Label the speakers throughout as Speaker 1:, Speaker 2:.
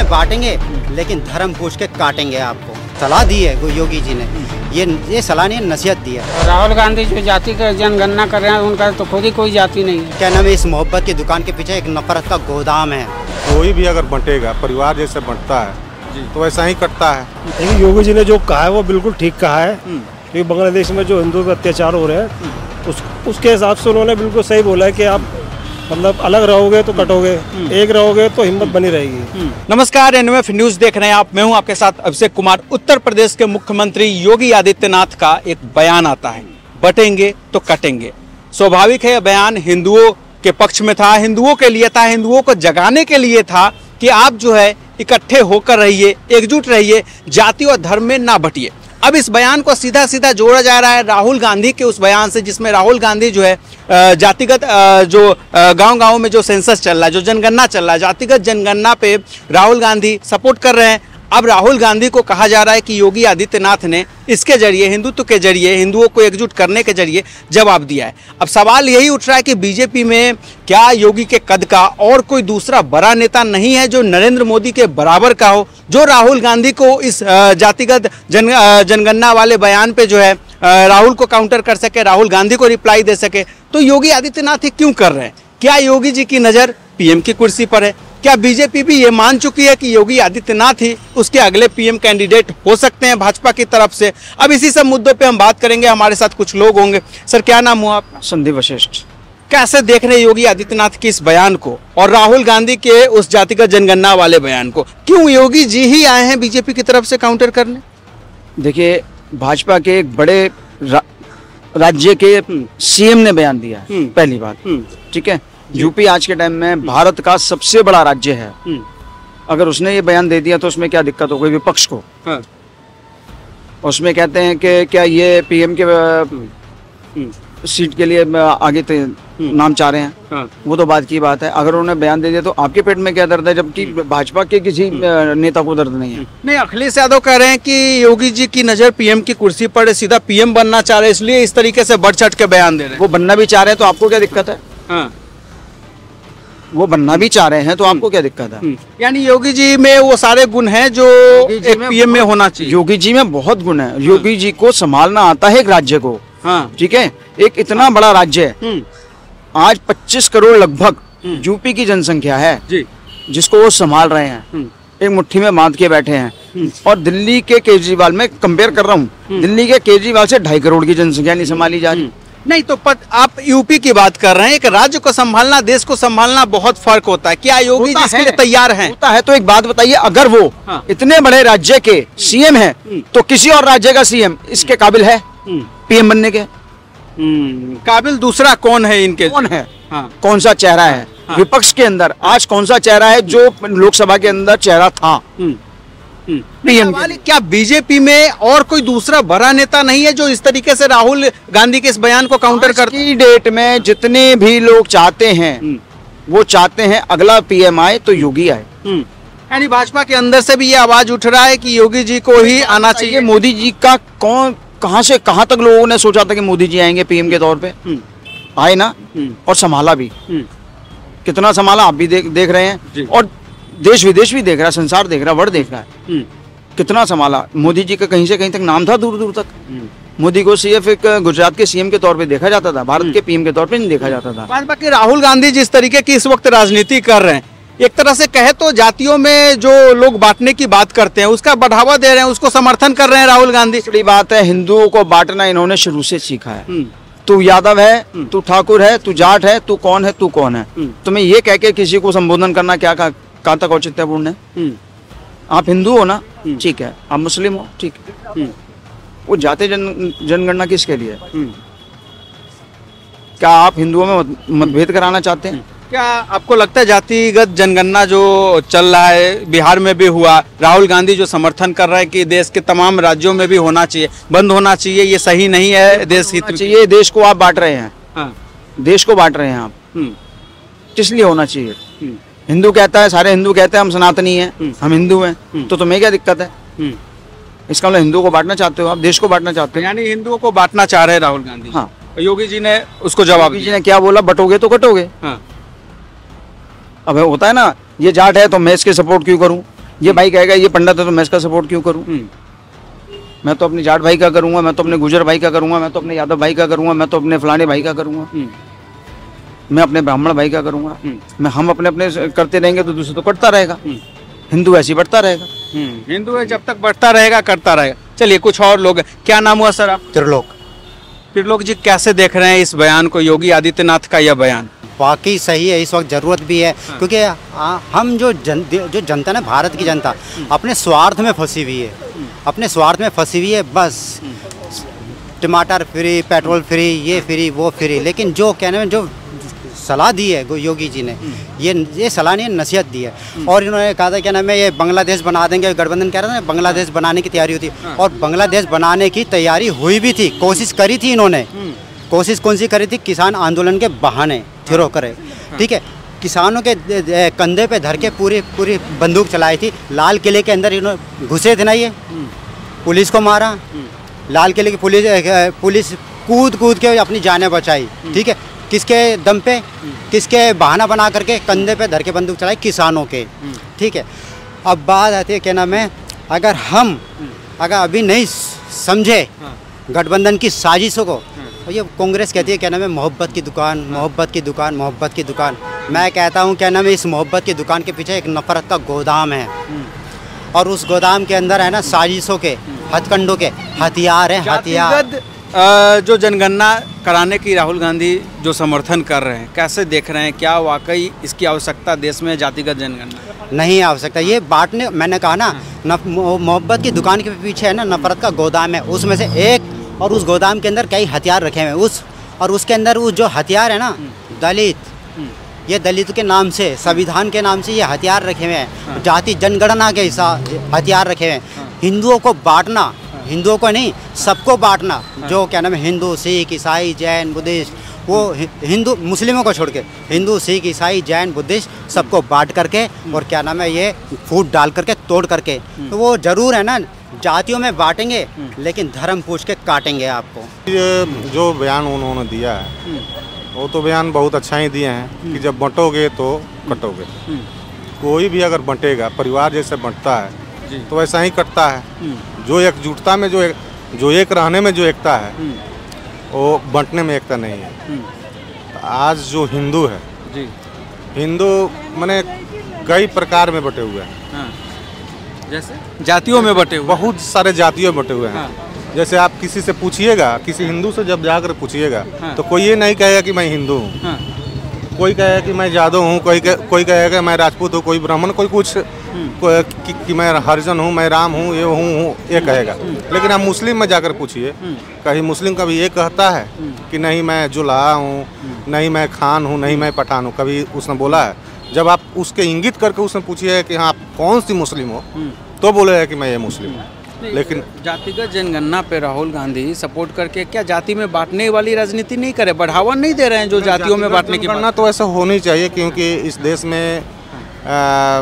Speaker 1: बांटेंगे, लेकिन धर्म पूछ के काटेंगे आपको। सलाह दी है योगी जी ने, ये सलाह नहीं, नसीहत दी है।
Speaker 2: राहुल गांधी जो जाति का जनगणना कर रहे हैं, उनका तो खुद ही कोई जाति नहीं है।
Speaker 1: क्या नाम है, इस मोहब्बत की दुकान के पीछे एक नफरत का गोदाम है।
Speaker 3: कोई भी अगर बंटेगा, परिवार जैसे बंटता है तो वैसा ही कटता है।
Speaker 4: लेकिन योगी जी ने जो कहा है वो बिल्कुल ठीक कहा है, क्योंकि बांग्लादेश में जो हिंदुओं पर अत्याचार हो रहे हैं उसके हिसाब से उन्होंने बिल्कुल सही बोला है कि आप मतलब अलग रहोगे तो कटोगे, एक रहोगे तो हिम्मत बनी रहेगी।
Speaker 5: नमस्कार, एनएमएफ न्यूज देख रहे हैं आप। मैं हूं आपके साथ अभिषेक कुमार। उत्तर प्रदेश के मुख्यमंत्री योगी आदित्यनाथ का एक बयान आता है, बटेंगे तो कटेंगे। स्वाभाविक है, यह बयान हिंदुओं के पक्ष में था, हिंदुओं के लिए था, हिंदुओं को जगाने के लिए था कि आप जो है इकट्ठे होकर रहिए, एकजुट रहिए, जाति और धर्म में ना बटिए। अब इस बयान को सीधा सीधा जोड़ा जा रहा है राहुल गांधी के उस बयान से, जिसमें राहुल गांधी जो है जातिगत जो गांव-गांव में जो सेंसस चल रहा है, जो जनगणना चल रहा है, जातिगत जनगणना पे राहुल गांधी सपोर्ट कर रहे हैं। अब राहुल गांधी को कहा जा रहा है कि योगी आदित्यनाथ ने इसके जरिए, हिंदुत्व के जरिए, हिंदुओं को एकजुट करने के जरिए जवाब दिया है। अब सवाल यही उठ रहा है कि बीजेपी में क्या योगी के कद का और कोई दूसरा बड़ा नेता नहीं है जो नरेंद्र मोदी के बराबर का हो, जो राहुल गांधी को इस जातिगत जनगणना वाले बयान पे जो है राहुल को काउंटर कर सके, राहुल गांधी को रिप्लाई दे सके। तो योगी आदित्यनाथ ये क्यों कर रहे हैं? क्या योगी जी की नज़र पीएम की कुर्सी पर है? क्या बीजेपी भी ये मान चुकी है कि योगी आदित्यनाथ ही उसके अगले पीएम कैंडिडेट हो सकते हैं भाजपा की तरफ से? अब इसी सब मुद्दों पे हम बात करेंगे। हमारे साथ कुछ लोग होंगे। सर, क्या नाम हुआ आपका?
Speaker 6: संदीप वशिष्ठ।
Speaker 5: कैसे देख रहे हैं योगी आदित्यनाथ के इस बयान को और राहुल गांधी के उस जातिगत जनगणना वाले बयान को? क्यों योगी जी ही आए हैं बीजेपी की तरफ से काउंटर करने?
Speaker 6: देखिए, भाजपा के एक बड़े राज्य के सीएम ने बयान दिया है, पहली बात, ठीक है। यूपी आज के टाइम में भारत का सबसे बड़ा राज्य है। अगर उसने ये बयान दे दिया तो उसमें क्या दिक्कत हो गई विपक्ष को? हाँ। उसमें कहते हैं कि क्या ये पीएम के सीट के लिए आगे नाम चाह रहे हैं। हाँ। वो तो बात की बात है। अगर उन्होंने बयान दे दिया तो आपके पेट में क्या दर्द है, जबकि भाजपा के किसी नेता को दर्द नहीं है।
Speaker 5: नहीं, अखिलेश यादव कह रहे हैं कि योगी जी की नजर पीएम की कुर्सी पर, सीधा पीएम बनना चाह रहे हैं, इसलिए इस तरीके से बढ़ चढ़ के बयान दे रहे हैं।
Speaker 6: वो बनना भी चाह रहे हैं तो आपको क्या दिक्कत है? हाँ। वो बनना भी चाह रहे हैं तो आपको क्या दिक्कत है?
Speaker 5: यानी योगी जी में वो सारे गुण हैं जो एक पीएम में होना चाहिए।
Speaker 6: योगी जी में बहुत गुण है। योगी जी को संभालना आता है एक राज्य को। हाँ, ठीक है। एक इतना बड़ा राज्य है, आज 25 करोड़ लगभग यूपी की जनसंख्या है जी, जिसको वो संभाल रहे हैं, एक मुट्ठी में बांध के बैठे हैं। और दिल्ली के केजरीवाल, में कंपेयर कर रहा हूँ, दिल्ली के केजरीवाल से 2.5 करोड़ की जनसंख्या नहीं संभाली जा रही।
Speaker 5: नहीं तो आप यूपी की बात कर रहे हैं। एक राज्य को संभालना, देश को संभालना बहुत फर्क होता है। क्या योगी जी इसके लिए तैयार हैं?
Speaker 6: होता है। तो एक बात बताइए, अगर वो इतने बड़े राज्य के सीएम है तो किसी और राज्य का सीएम इसके काबिल है पीएम बनने के?
Speaker 5: काबिल दूसरा कौन है इनके?
Speaker 6: कौन है? हाँ। कौन सा चेहरा है? हाँ। विपक्ष के अंदर आज कौन सा चेहरा है जो लोकसभा के अंदर चेहरा था पीएम?
Speaker 5: क्या बीजेपी में और कोई दूसरा बड़ा नेता नहीं है जो इस तरीके से राहुल गांधी के इस बयान को काउंटर करते?
Speaker 6: की डेट में जितने भी लोग चाहते हैं, वो चाहते हैं अगला पीएम आए तो योगी आए।
Speaker 5: यानी भाजपा के अंदर से भी ये आवाज उठ रहा है कि योगी जी को ही आना चाहिए।
Speaker 6: मोदी जी का कहां से कहां तक लोगों ने सोचा था कि मोदी जी आएंगे पीएम के तौर पे? आए ना, और संभाला भी। कितना संभाला आप भी देख रहे हैं, और देश विदेश भी देख रहा है, संसार देख रहा है, वर्ल्ड देख रहा है। कितना संभाला। मोदी जी का कहीं से कहीं तक नाम था, दूर दूर तक। मोदी को सिर्फ एक गुजरात के सीएम के तौर पे देखा जाता था, भारत के पीएम के तौर पे नहीं देखा जाता था।
Speaker 5: भाजपा के राहुल गांधी जिस तरीके की इस वक्त राजनीति कर रहे हैं, एक तरह से कहे तो जातियों में जो लोग बांटने की बात करते हैं उसका बढ़ावा दे रहे हैं, उसको समर्थन कर रहे हैं राहुल गांधी।
Speaker 6: बड़ी बात है, हिंदुओं को बांटना इन्होंने शुरू से सीखा है। तू यादव है, तू ठाकुर है, तू जाट है, तू कौन है, तू कौन है। तुम्हें ये कह के किसी को संबोधन करना क्या कहाँ तक औचित्यपूर्ण है? आप हिंदू हो ना, ठीक है। आप मुस्लिम हो, ठीक है। वो जाति जनगणना किसके लिए? क्या आप हिंदुओं में मतभेद कराना चाहते हैं?
Speaker 5: क्या आपको लगता है जातिगत जनगणना जो चल रहा है, बिहार में भी हुआ, राहुल गांधी जो समर्थन कर रहे हैं कि देश के तमाम राज्यों में भी होना चाहिए, बंद होना चाहिए, ये सही नहीं है, देश हित
Speaker 6: चाहिए? देश को आप बांट रहे हैं। हाँ। देश को बांट रहे हैं आप। किस लिए होना चाहिए? हिंदू कहता है, सारे हिंदू कहते हैं हम सनातनी हैं, हम हिंदू हैं, तो तुम्हें क्या दिक्कत है? इसका मतलब हिंदुओं को बांटना चाहते हो आप, देश को बांटना चाहते हो।
Speaker 5: यानी हिंदुओं को बांटना चाह रहे हैं राहुल गांधी।
Speaker 6: हाँ।
Speaker 5: योगी जी ने उसको जवाब,
Speaker 6: योगी जी ने क्या बोला? बटोगे तो कटोगे। हाँ। अब होता है ना, ये जाट है तो मैं इसके सपोर्ट क्यों करूं, ये भाई कहेगा ये पंडित है तो मैं इसका सपोर्ट क्यों करूं? मैं तो अपने जाट भाई का करूंगा, मैं तो अपने गुजर भाई का करूंगा, मैं तो अपने यादव भाई का करूंगा, मैं तो अपने फलाने भाई का करूंगा, मैं अपने ब्राह्मण भाई का करूंगा। मैं हम अपने अपने करते रहेंगे तो दूसरे तो करता रहेगा। हिंदू ऐसे ही बढ़ता रहेगा।
Speaker 5: हिंदू है जब तक बढ़ता रहेगा करता रहेगा। चलिए कुछ और लोग हैं। क्या नाम हुआ सर आप?
Speaker 1: त्रिलोक।
Speaker 5: त्रिलोक जी कैसे देख रहे हैं इस बयान को, योगी आदित्यनाथ का यह बयान?
Speaker 1: वाकई सही है, इस वक्त ज़रूरत भी है। क्योंकि हम जो जनता ना, भारत की जनता अपने स्वार्थ में फंसी हुई है, अपने स्वार्थ में फंसी हुई है। बस टमाटर फ्री, पेट्रोल फ्री, ये फ्री वो फ्री। लेकिन जो कहने में जो सलाह दी है योगी जी ने, ये सलाह नहीं, नसीहत दी है। और इन्होंने कहा था क्या नाम है, ये बांग्लादेश बना देंगे, गठबंधन कह रहा था, बांग्लादेश बनाने की तैयारी होती। और बांग्लादेश बनाने की तैयारी हुई भी थी, कोशिश करी थी इन्होंने। कोशिश कौन सी करी थी? किसान आंदोलन के बहाने थिरो करे, ठीक है। किसानों के कंधे पे धर के पूरी बंदूक चलाई थी। लाल किले के अंदर इन्होंने घुसे थे ना, ये पुलिस को मारा। लाल किले की पुलिस कूद के अपनी जानें बचाई, ठीक है। किसके दम पे, किसके बहाना बना करके कंधे पे धर के बंदूक चलाई? किसानों के, ठीक है। अब बात आती है क्या नाम है, अगर अभी नहीं समझे गठबंधन की साजिशों को, तो ये कांग्रेस कहती है क्या नाम है, मोहब्बत की दुकान, मोहब्बत की दुकान, मोहब्बत की दुकान। मैं कहता हूँ क्या नाम है, इस मोहब्बत की दुकान के पीछे एक नफरत का गोदाम है। और उस गोदाम के अंदर है ना साजिशों के, हथकंडों के हथियार हैं, हथियार।
Speaker 5: जो जनगणना कराने की राहुल गांधी जो समर्थन कर रहे हैं, कैसे देख रहे हैं? क्या वाकई इसकी आवश्यकता देश में जातिगत जनगणना?
Speaker 1: नहीं आवश्यकता। ये बांटने, मैंने कहा ना, मोहब्बत की दुकान के पीछे है ना नफरत का गोदाम है, उसमें से एक। और उस गोदाम के अंदर कई हथियार रखे हुए हैं। और उसके अंदर वो जो हथियार है ना, दलित, ये दलित के नाम से, संविधान के नाम से ये हथियार रखे हुए हैं। जाति जनगणना के हिसाब हथियार रखे हुए हैं। हिंदुओं को बांटना, हिंदुओं को नहीं, सबको बांटना। जो क्या नाम है, हिंदू, सिख, ईसाई, जैन, बुद्धिस्ट, वो हिंदू मुस्लिमों को छोड़ के हिंदू, सिख, ईसाई, जैन, बुद्धिस्ट सबको बांट करके, और क्या नाम है, ये फूट डाल करके, तोड़ करके। तो वो जरूर है ना, जातियों में बांटेंगे लेकिन धर्म पूछ के काटेंगे आपको।
Speaker 3: ये जो बयान उन्होंने दिया है वो तो बयान बहुत अच्छा ही दिए हैं कि जब बंटोगे तो कटोगे। कोई भी अगर बंटेगा, परिवार जैसे बंटता है तो वैसा ही कटता है। जो एकजुटता में जो एक रहने में जो एकता है, वो बंटने में एकता नहीं है। आज जो हिंदू है, हिंदू माने कई प्रकार में बटे हुए हैं।
Speaker 5: जैसे जातियों में बटे हुए,
Speaker 3: बहुत सारे जातियों में बटे हुए हैं। जैसे आप किसी से पूछिएगा, किसी हिंदू से जब जाकर पूछिएगा, तो कोई ये नहीं कहेगा कि मैं हिंदू हूँ। कोई कहेगा कि मैं यादव हूँ, कोई कहेगा मैं राजपूत हूँ, कोई ब्राह्मण, कोई कुछ कि मैं हरिजन हूँ, मैं राम हूँ, ये कहेगा। लेकिन आप मुस्लिम में जाकर पूछिए, कहीं मुस्लिम कभी ये कहता है कि नहीं मैं जुलाहा हूँ, नहीं मैं खान हूँ, नहीं मैं पठान हूँ? कभी उसने बोला है? जब आप उसके इंगित करके उसने पूछिए कि हाँ आप कौन सी मुस्लिम हो, तो बोलेगा कि मैं ये मुस्लिम हूँ। लेकिन
Speaker 5: जातिगत जनगणना पे राहुल गांधी सपोर्ट करके क्या जाति में बांटने वाली राजनीति नहीं करे, बढ़ावा नहीं दे रहे हैं जो जातियों में बांटने की
Speaker 3: गणना? तो ऐसा होनी चाहिए, क्योंकि इस देश में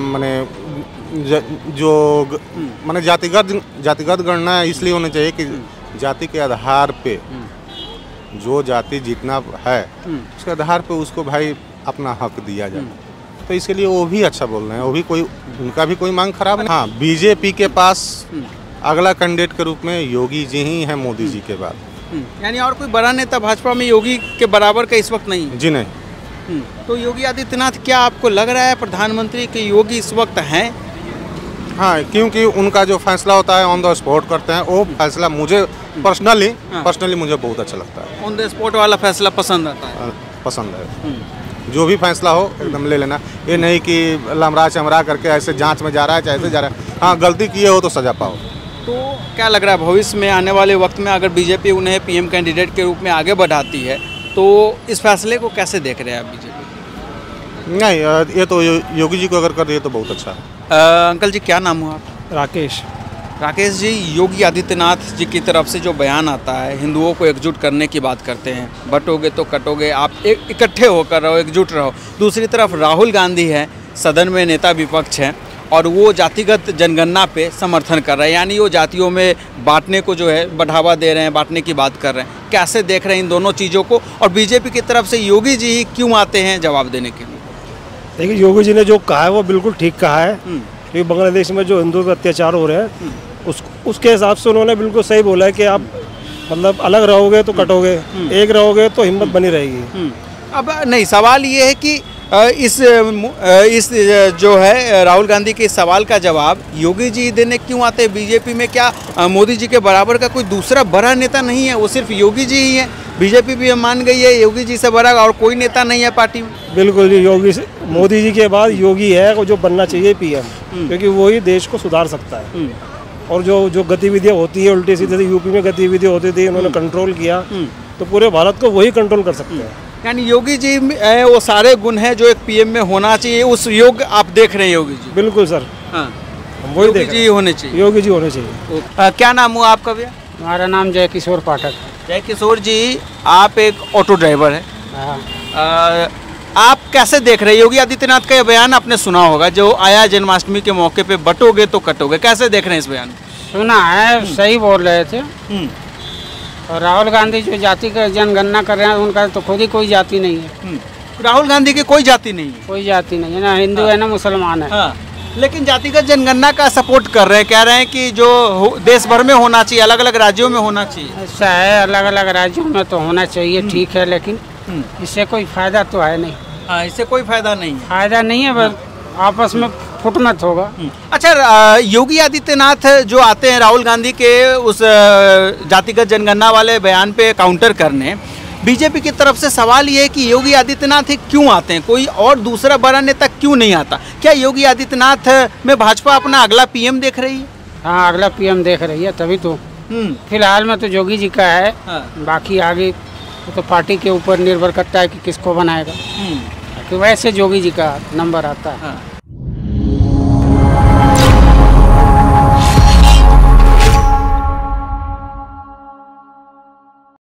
Speaker 3: माने जो माने जातिगत गणना इसलिए होनी चाहिए कि जाति के आधार पे जो जाति जितना है उसके आधार पे उसको भाई अपना हक दिया जाए। तो इसके लिए वो भी अच्छा बोल रहे हैं, वो भी कोई, उनका भी कोई मांग खराब नहीं। हाँ, बीजेपी के पास अगला कैंडिडेट के रूप में योगी जी ही हैं मोदी जी के बाद।
Speaker 5: यानी और कोई बड़ा नेता भाजपा में योगी के बराबर का इस वक्त नहीं?
Speaker 3: जी नहीं।
Speaker 5: तो योगी आदित्यनाथ, क्या आपको लग रहा है प्रधानमंत्री के योगी इस वक्त हैं?
Speaker 3: हाँ, क्योंकि उनका जो फैसला होता है ऑन द स्पॉट करते हैं, वो फैसला मुझे पर्सनली मुझे बहुत अच्छा लगता है।
Speaker 5: ऑन द स्पॉट वाला फैसला पसंद आता है?
Speaker 3: पसंद है। जो भी फैसला हो एकदम ले लेना, ये नहीं कि लमरा चमरा करके ऐसे जांच में जा रहा है, चाहे ऐसे जा रहा है। हाँ, गलती किए हो तो सजा पाओ।
Speaker 5: तो क्या लग रहा है भविष्य में आने वाले वक्त में अगर बीजेपी उन्हें पीएम कैंडिडेट के रूप में आगे बढ़ाती है तो इस फैसले को कैसे देख रहे हैं आप बीजेपी?
Speaker 3: नहीं, ये तो योगी जी को अगर कर दिए तो बहुत अच्छा है।
Speaker 5: अंकल जी क्या नाम हुआ आप?
Speaker 4: राकेश।
Speaker 5: राकेश जी, योगी आदित्यनाथ जी की तरफ से जो बयान आता है, हिंदुओं को एकजुट करने की बात करते हैं, बटोगे तो कटोगे, आप इकट्ठे होकर रहो, एकजुट रहो। दूसरी तरफ राहुल गांधी है, सदन में नेता विपक्ष हैं, और वो जातिगत जनगणना पे समर्थन कर रहे हैं, यानी वो जातियों में बांटने को जो है बढ़ावा दे रहे हैं, बांटने की बात कर रहे हैं। कैसे देख रहे हैं इन दोनों चीज़ों को, और बीजेपी की तरफ से योगी जी क्यों आते हैं जवाब देने के लिए?
Speaker 4: देखिए, योगी जी ने जो कहा है वो बिल्कुल ठीक कहा है क्योंकि बांग्लादेश में जो हिंदुओं पे अत्याचार हो रहे हैं उसके हिसाब से उन्होंने बिल्कुल सही बोला है कि आप मतलब अलग रहोगे तो कटोगे, एक रहोगे तो हिम्मत बनी रहेगी।
Speaker 5: अब नहीं, सवाल ये है कि इस जो है राहुल गांधी के इस सवाल का जवाब योगी जी देने क्यों आते हैं बीजेपी में? क्या मोदी जी के बराबर का कोई दूसरा बड़ा नेता नहीं है? वो सिर्फ योगी जी ही है। बीजेपी भी मान गई है योगी जी से बड़ा और कोई नेता नहीं है पार्टी में।
Speaker 4: बिल्कुल जी, मोदी जी के बाद योगी है वो जो बनना चाहिए पीएम, क्योंकि वही देश को सुधार सकता है। और जो गतिविधियाँ होती है उल्टी सीधे, यूपी में गतिविधियाँ होती थी, उन्होंने कंट्रोल किया, तो पूरे भारत को वही कंट्रोल कर सकते हैं।
Speaker 5: यानी योगी जी में वो सारे गुण हैं जो एक पीएम में होना चाहिए, उस योग आप देख रहे हैं योगी जी?
Speaker 4: बिल्कुल सर,
Speaker 5: हाँ,
Speaker 4: वही
Speaker 5: योगी जी होने चाहिए।
Speaker 4: योगी जी होने चाहिए।
Speaker 5: क्या नाम हुआ आपका भैया?
Speaker 2: हमारा नाम जय किशोर पाठक।
Speaker 5: जय किशोर जी, आप एक ऑटो ड्राइवर है,
Speaker 2: हाँ।
Speaker 5: आप कैसे देख रहे हैं योगी आदित्यनाथ का ये बयान? आपने सुना होगा जो आया जन्माष्टमी के मौके पे, बटोगे तो कटोगे, कैसे देख रहे हैं इस बयान?
Speaker 2: सुना है, सही बोल रहे थे। और राहुल गांधी जो जाति का जनगणना कर रहे हैं, उनका तो खुद ही कोई जाति नहीं है।
Speaker 5: राहुल गांधी की कोई जाति नहीं है?
Speaker 2: कोई जाति नहीं है, ना हिंदू है ना मुसलमान है।
Speaker 5: हाँ। लेकिन जातिगत जनगणना का सपोर्ट कर रहे हैं, कह रहे हैं कि जो देश भर में होना चाहिए, अलग अलग राज्यों में होना चाहिए।
Speaker 2: ऐसा है, अलग अलग राज्यों में तो होना चाहिए, ठीक है, लेकिन इससे कोई फायदा तो है नहीं।
Speaker 5: हाँ, इससे कोई फायदा नहीं है।
Speaker 2: फायदा नहीं है, बस आपस में फुटमत होगा।
Speaker 5: अच्छा, योगी आदित्यनाथ जो आते हैं राहुल गांधी के उस जातिगत जनगणना वाले बयान पे काउंटर करने, बीजेपी की तरफ से सवाल ये है कि योगी आदित्यनाथ क्यों आते हैं, कोई और दूसरा बड़ा नेता क्यों नहीं आता? क्या योगी आदित्यनाथ में भाजपा अपना अगला पीएम देख रही है?
Speaker 2: हाँ, अगला पीएम देख रही है, तभी तो। फिलहाल में तो योगी जी का है।
Speaker 5: हाँ।
Speaker 2: बाकी आगे तो पार्टी के ऊपर निर्भर करता है कि किसको बनाएगा। कि वैसे योगी जी का नंबर आता है।
Speaker 5: हाँ।